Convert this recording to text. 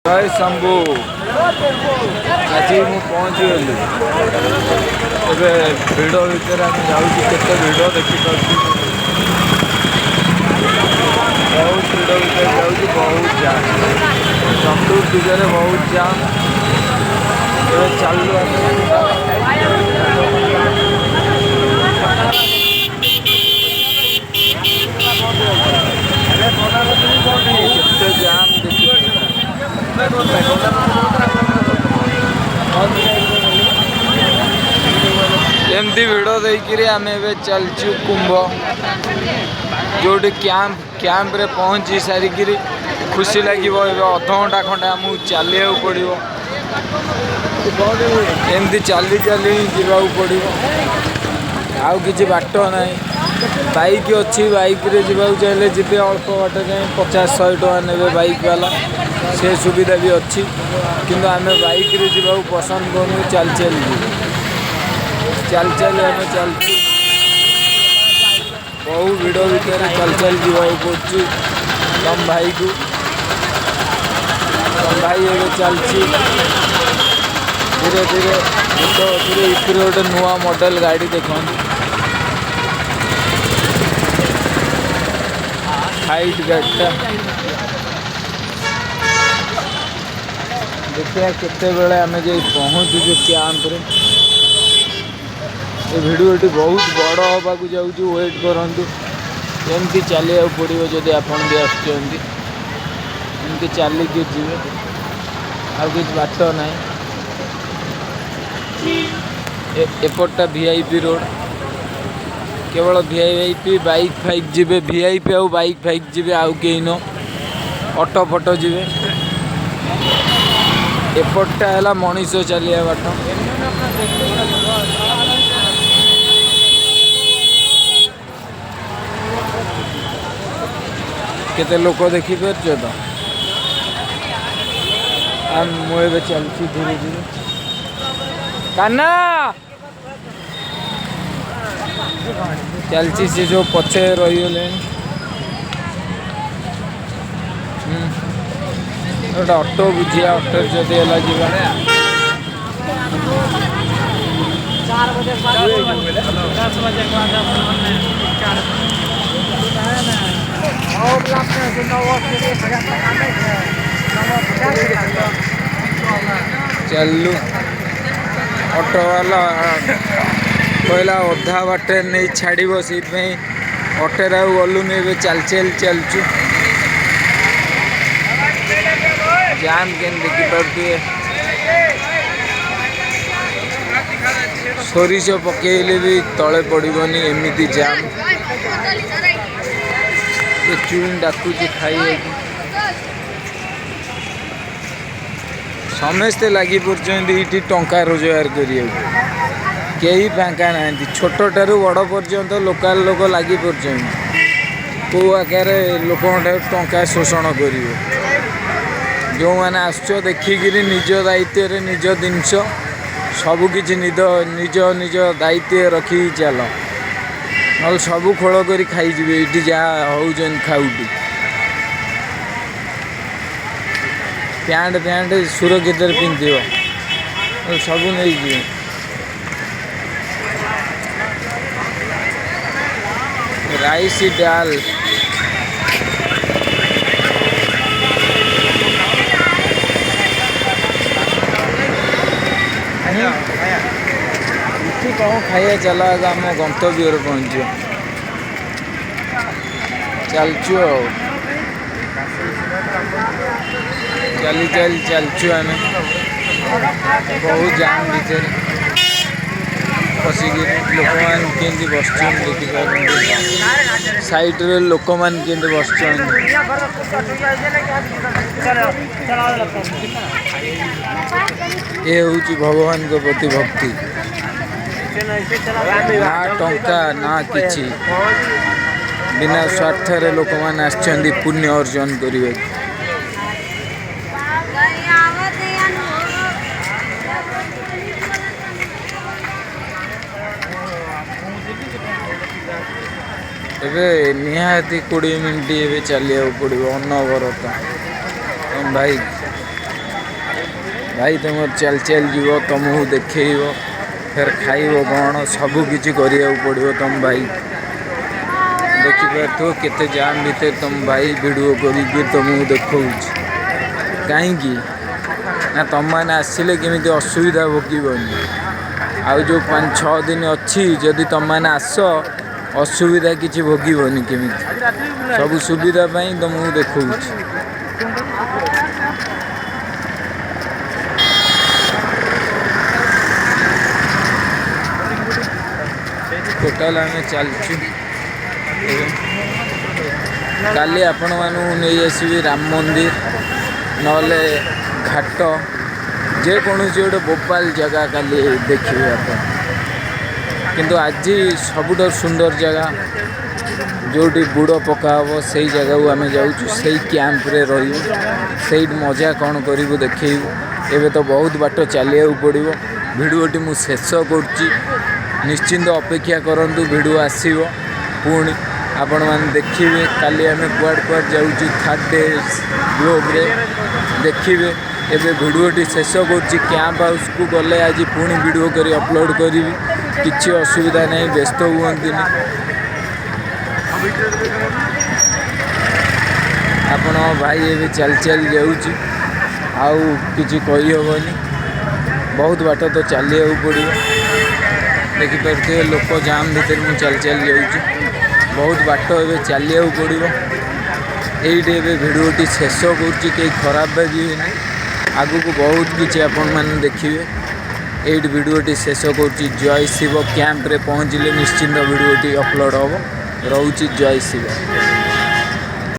जय शंभु आज मु पहुँची गली भिड़ भितर आम जाते भिड़ देखिपे बहुत भिड़ भितर जाऊँ बहुत जाम चतुर्दिगरे बहुत जाम चलू केते जाम एमती भिड़ देकर आम चलचु कुंभ जो कैंप रे पहुँची सारिक खुशी लगे अध घंटा खंडे आमको चलिया पड़ो एमती चली चली जावाक पड़ो आउ कि बाट ना बाइक अच्छी बाइक रे जावाक चाहिए जी अल्प बाट जाए 50-100 टका ने बाइक वाला से सुविधा भी अच्छी किंतु आम बाइक रे जावाक पसंद करूँ चल चल आम चलचु बहु भिड़ भितर चल चल जावाक पड़ुची तम भाई को तम भाई ए चलची धीरे धीरे इतने गोटे नुआ मॉडल गाड़ी देखो हाइट गाड़ीटा देखिए केते बेले आम जा पहुँचुଛୁ कैंप रे ये वीडियो बहुत बड़ हवा को जाऊँ वेट करूँ एमती चलिया पड़ो जदि आपन भी आसुँच एमती चलिकी जी आ कि बाट ना एपटा वीआईपी रोड केवल वीआईपी बाइक फाइक जी वीआईपी आउ बाइक फाइक जी आउ कहीं न ऑटो फटो जी एपटा है मनीष चलिया बाट केते लोक देखिपार तो मुझे चलती धीरे धीरे कान्ना चलती सी जो पछे रही गोटे ऑटो बुझिया ऑटो जदि है जीवा चलू ऑटो वाला कहला अधा बाटे नहीं छाड़ से ऑटोरे गलुनि चल चल चलचु जाम के देखिपे सोरिष पकईले भी तले पड़ोनी एमती जाम चुन डाकुची खाई समस्ते लगी पड़े टंका रोजगार करी कई फांका ना छोटार बड़ पर्यंत लोकाल लोक लगी पड़े कौ आकार लोक टंका शोषण कर जो मैंने आस देखिक निज दायित्व निज जिनस सबकि निज निज दायित्व रखी चल ना सब खोल कर खाईजे ये जहाँ हो खाऊटी पैंट सुरक्षित पिंध सब नहीं राइस डाल कौन खाइए चला आम गंतव्य पहुँच चलचु चली चल चलचु आम बहुत जाम भीतर पशिक लोक मैंने बस देखिए साइड रे लोक मैंने बस ये हूँ भगवान को प्रति भक्ति ना टंका ना किछि बिना स्वार्थ रे लोक मैंने आछंदी पुण्य अर्जन करिवे एबे निहाती 20 मिनट चलिया पड़ो अनवरत भाई भाई तुम चल चल जीव तुमको देखेब फिर खाइब कौन सबकि पड़ो तुम भाई देखिपो केते जाम भितर तुम भाई वीडियो कर तुमको देखा कहीं ना तुम मैंने आसिले केमी असुविधा भोगनी आउ जो 5-6 दिन अच्छी जदि तुम मैंने आस असुविधा किसी भोगनी केमी सब सुविधा तुमको देखा टोटाल आम चलचु काली आपण नहीं आसबि राम मंदिर नले घाट जेकोसी गोटे भोपाल जगह काली देखिए आप किंतु आज सबुठ सुंदर जगह जोटी बुड़ पका हम से जगह को आम जाऊँ से कैंप रे रही मजा कौन करूँ देखू एवं तो बहुत बाट चलिया पड़ो भिडियोटी मु शेष कर निश्चिंत अपेक्षा करंतु वीडियो आसीबो पुणी आपण मैंने देखिए काली आम कुआड कुआड जाऊँ थर्ड डे ब्लॉग रे देखिए एबे वीडियोटी शेष कर कैंप हाउस को गले आज पुणी वीडियो कर अपलोड करी किसी असुविधा नहीं व्यस्त हुअंती आपण भाई एबे चल चल जाऊँ आउ किसी कही हेनी बहुत बाट तो चलिया पड़ो देखिपे लोक जाम भितर मुझे चल चल जाऊँ बहुत बाट ए चलिया पड़ो ये भिडियोटी शेष कर खराब भाविनी आगु को बहुत किसी आपण मैंने देखिए ये भिडियोटी शेष कर जय शिव कैंप रे पहुँचले निश्चिंत भिडियोटी अपलोड हम रोची जय शिव।